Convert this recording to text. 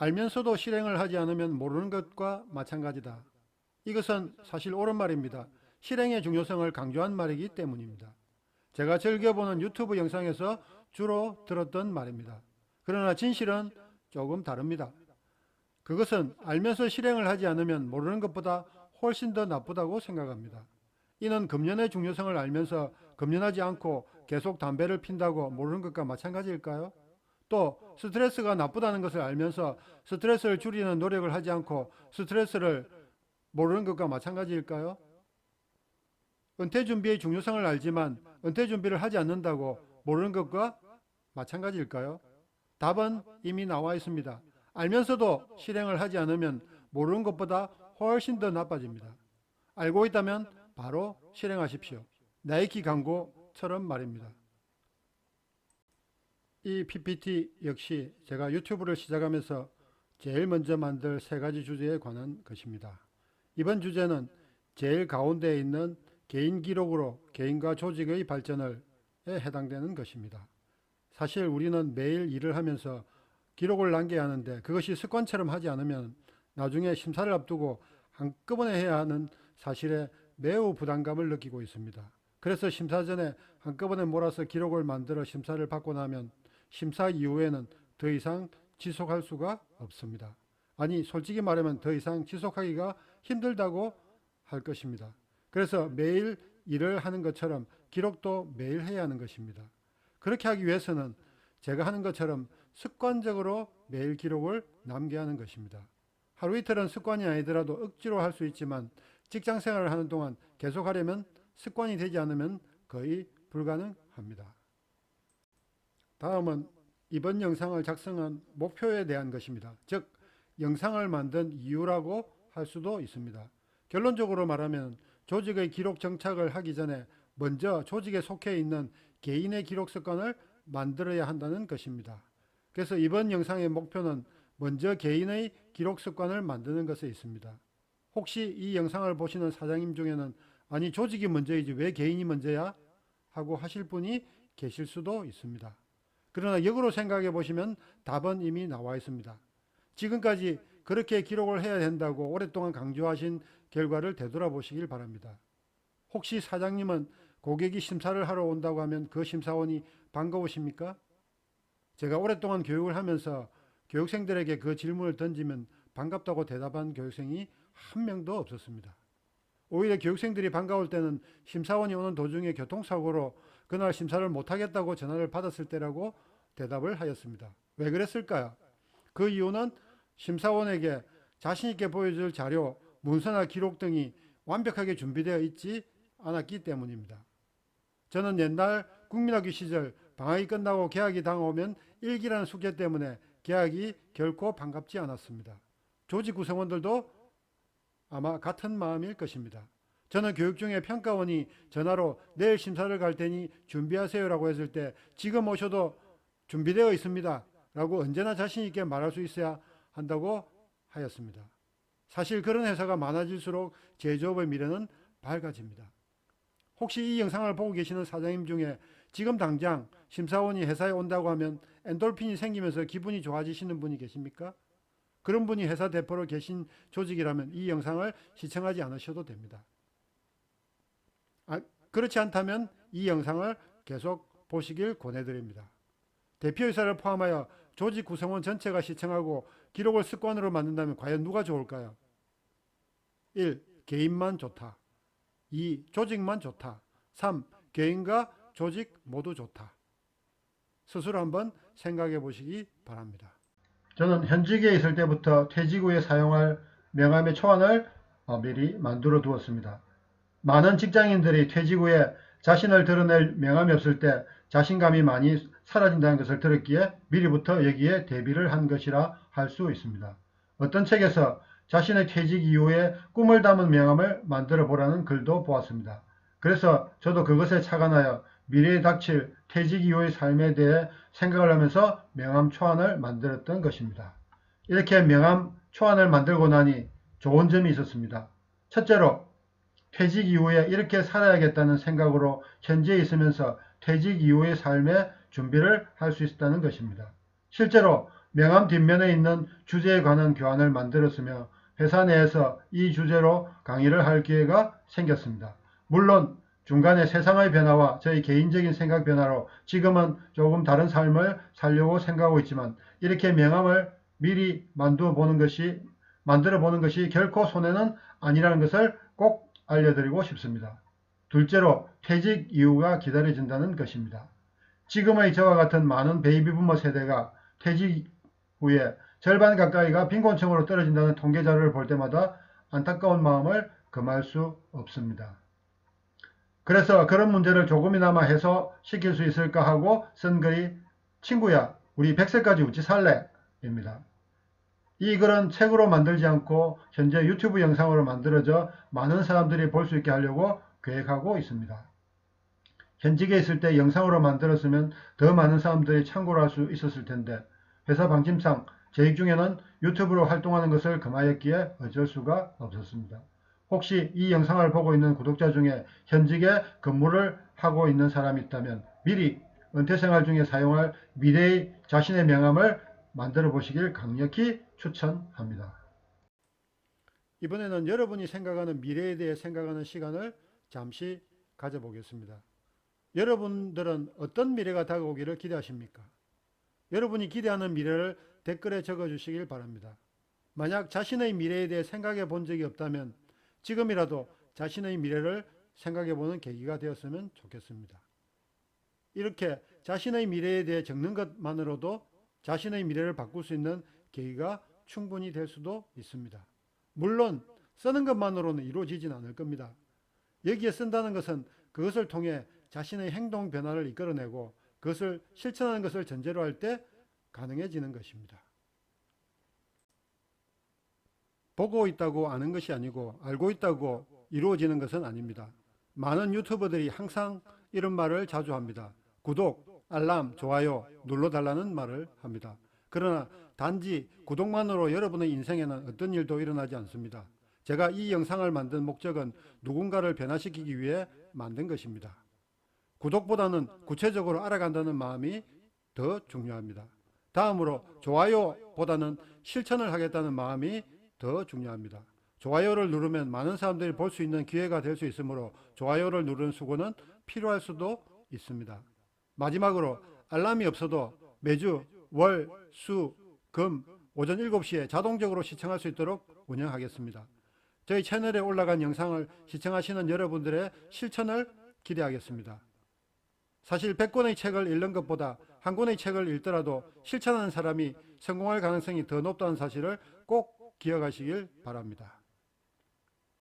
알면서도 실행을 하지 않으면 모르는 것과 마찬가지다. 이것은 사실 옳은 말입니다. 실행의 중요성을 강조한 말이기 때문입니다. 제가 즐겨보는 유튜브 영상에서 주로 들었던 말입니다. 그러나 진실은 조금 다릅니다. 그것은 알면서 실행을 하지 않으면 모르는 것보다 훨씬 더 나쁘다고 생각합니다. 이는 금연의 중요성을 알면서 금연하지 않고 계속 담배를 핀다고 모르는 것과 마찬가지일까요? 또 스트레스가 나쁘다는 것을 알면서 스트레스를 줄이는 노력을 하지 않고 스트레스를 모르는 것과 마찬가지일까요? 은퇴 준비의 중요성을 알지만 은퇴 준비를 하지 않는다고 모르는 것과 마찬가지일까요? 답은 이미 나와 있습니다. 알면서도 실행을 하지 않으면 모르는 것보다 훨씬 더 나빠집니다. 알고 있다면 바로 실행하십시오. 나이키 광고처럼 말입니다. 이 PPT 역시 제가 유튜브를 시작하면서 제일 먼저 만들 3가지 주제에 관한 것입니다. 이번 주제는 제일 가운데에 있는 개인 기록으로 개인과 조직의 발전에 해당되는 것입니다. 사실 우리는 매일 일을 하면서 기록을 남겨야 하는데 그것이 습관처럼 하지 않으면 나중에 심사를 앞두고 한꺼번에 해야 하는 사실에 매우 부담감을 느끼고 있습니다. 그래서 심사 전에 한꺼번에 몰아서 기록을 만들어 심사를 받고 나면 심사 이후에는 더 이상 지속할 수가 없습니다. 아니, 솔직히 말하면 더 이상 지속하기가 힘들다고 할 것입니다. 그래서 매일 일을 하는 것처럼 기록도 매일 해야 하는 것입니다. 그렇게 하기 위해서는 제가 하는 것처럼 습관적으로 매일 기록을 남겨야 하는 것입니다. 하루 이틀은 습관이 아니더라도 억지로 할 수 있지만 직장 생활을 하는 동안 계속하려면 습관이 되지 않으면 거의 불가능합니다. 다음은 이번 영상을 작성한 목표에 대한 것입니다. 즉, 영상을 만든 이유라고 할 수도 있습니다. 결론적으로 말하면 조직의 기록 정착을 하기 전에 먼저 조직에 속해 있는 개인의 기록 습관을 만들어야 한다는 것입니다. 그래서 이번 영상의 목표는 먼저 개인의 기록 습관을 만드는 것에 있습니다. 혹시 이 영상을 보시는 사장님 중에는 아니, 조직이 먼저이지 왜 개인이 먼저야? 하고 하실 분이 계실 수도 있습니다. 그러나 역으로 생각해 보시면 답은 이미 나와 있습니다. 지금까지 그렇게 기록을 해야 된다고 오랫동안 강조하신 결과를 되돌아보시길 바랍니다. 혹시 사장님은 고객이 심사를 하러 온다고 하면 그 심사원이 반가우십니까? 제가 오랫동안 교육을 하면서 교육생들에게 그 질문을 던지면 반갑다고 대답한 교육생이 한 명도 없었습니다. 오히려 교육생들이 반가울 때는 심사원이 오는 도중에 교통사고로 그날 심사를 못하겠다고 전화를 받았을 때라고 대답을 하였습니다. 왜 그랬을까요? 그 이유는 심사원에게 자신있게 보여줄 자료, 문서나 기록 등이 완벽하게 준비되어 있지 않았기 때문입니다. 저는 옛날 국민학교 시절 방학이 끝나고 개학이 다가오면 일기라는 숙제 때문에 개학이 결코 반갑지 않았습니다. 조직 구성원들도 아마 같은 마음일 것입니다. 저는 교육 중에 평가원이 전화로 내일 심사를 갈 테니 준비하세요라고 했을 때 지금 오셔도 준비되어 있습니다 라고 언제나 자신 있게 말할 수 있어야 한다고 하였습니다. 사실 그런 회사가 많아질수록 제조업의 미래는 밝아집니다. 혹시 이 영상을 보고 계시는 사장님 중에 지금 당장 심사원이 회사에 온다고 하면 엔돌핀이 생기면서 기분이 좋아지시는 분이 계십니까? 그런 분이 회사 대표로 계신 조직이라면 이 영상을 시청하지 않으셔도 됩니다. 그렇지 않다면 이 영상을 계속 보시길 권해드립니다. 대표이사를 포함하여 조직 구성원 전체가 시청하고 기록을 습관으로 만든다면 과연 누가 좋을까요? 1. 개인만 좋다. 2. 조직만 좋다. 3. 개인과 조직 모두 좋다. 스스로 한번 생각해 보시기 바랍니다. 저는 현직에 있을 때부터 퇴직 후에 사용할 명함의 초안을 미리 만들어 두었습니다. 많은 직장인들이 퇴직 후에 자신을 드러낼 명함이 없을 때 자신감이 많이 사라진다는 것을 들었기에 미리부터 여기에 대비를 한 것이라 할 수 있습니다. 어떤 책에서 자신의 퇴직 이후에 꿈을 담은 명함을 만들어 보라는 글도 보았습니다. 그래서 저도 그것에 착안하여 미래에 닥칠 퇴직 이후의 삶에 대해 생각을 하면서 명함 초안을 만들었던 것입니다. 이렇게 명함 초안을 만들고 나니 좋은 점이 있었습니다. 첫째로 퇴직 이후에 이렇게 살아야겠다는 생각으로 현재에 있으면서 퇴직 이후의 삶의 준비를 할 수 있다는 것입니다. 실제로 명함 뒷면에 있는 주제에 관한 교환을 만들었으며 회사 내에서 이 주제로 강의를 할 기회가 생겼습니다. 물론 중간에 세상의 변화와 저희 개인적인 생각 변화로 지금은 조금 다른 삶을 살려고 생각하고 있지만 이렇게 명함을 미리 만들어 보는 것이 결코 손해는 아니라는 것을 꼭 알려드리고 싶습니다. 둘째로 퇴직 이후가 기다려진다는 것입니다. 지금의 저와 같은 많은 베이비부머 세대가 퇴직 후에 절반 가까이가 빈곤층으로 떨어진다는 통계 자료를 볼 때마다 안타까운 마음을 금할 수 없습니다. 그래서 그런 문제를 조금이나마 해소시킬 수 있을까 하고 쓴 글이 친구야 우리 100세까지 어찌 살래? 입니다. 이 글은 책으로 만들지 않고 현재 유튜브 영상으로 만들어져 많은 사람들이 볼 수 있게 하려고 계획하고 있습니다. 현직에 있을 때 영상으로 만들었으면 더 많은 사람들이 참고를 할 수 있었을 텐데 회사 방침상 재직 중에는 유튜브로 활동하는 것을 금하였기에 어쩔 수가 없었습니다. 혹시 이 영상을 보고 있는 구독자 중에 현직에 근무를 하고 있는 사람이 있다면 미리 은퇴생활 중에 사용할 미래의 자신의 명함을 만들어 보시길 강력히 추천합니다. 이번에는 여러분이 생각하는 미래에 대해 생각하는 시간을 잠시 가져보겠습니다. 여러분들은 어떤 미래가 다가오기를 기대하십니까? 여러분이 기대하는 미래를 댓글에 적어주시길 바랍니다. 만약 자신의 미래에 대해 생각해 본 적이 없다면 지금이라도 자신의 미래를 생각해 보는 계기가 되었으면 좋겠습니다. 이렇게 자신의 미래에 대해 적는 것만으로도 자신의 미래를 바꿀 수 있는 계기가 충분히 될 수도 있습니다. 물론 쓰는 것만으로는 이루어지진 않을 겁니다. 여기에 쓴다는 것은 그것을 통해 자신의 행동 변화를 이끌어내고 그것을 실천하는 것을 전제로 할 때 가능해지는 것입니다. 보고 있다고 아는 것이 아니고 알고 있다고 이루어지는 것은 아닙니다. 많은 유튜버들이 항상 이런 말을 자주 합니다. 구독, 알람, 좋아요 눌러달라는 말을 합니다. 그러나 단지 구독만으로 여러분의 인생에는 어떤 일도 일어나지 않습니다. 제가 이 영상을 만든 목적은 누군가를 변화시키기 위해 만든 것입니다. 구독보다는 구체적으로 알아간다는 마음이 더 중요합니다. 다음으로 좋아요보다는 실천을 하겠다는 마음이 더 중요합니다. 좋아요를 누르면 많은 사람들이 볼 수 있는 기회가 될 수 있으므로 좋아요를 누르는 수고는 필요할 수도 있습니다. 마지막으로 알람이 없어도 매주 월, 수, 금 오전 7시에 자동적으로 시청할 수 있도록 운영하겠습니다. 저희 채널에 올라간 영상을 시청하시는 여러분들의 실천을 기대하겠습니다. 사실 100권의 책을 읽는 것보다 한 권의 책을 읽더라도 실천하는 사람이 성공할 가능성이 더 높다는 사실을 꼭 기억하시길 바랍니다.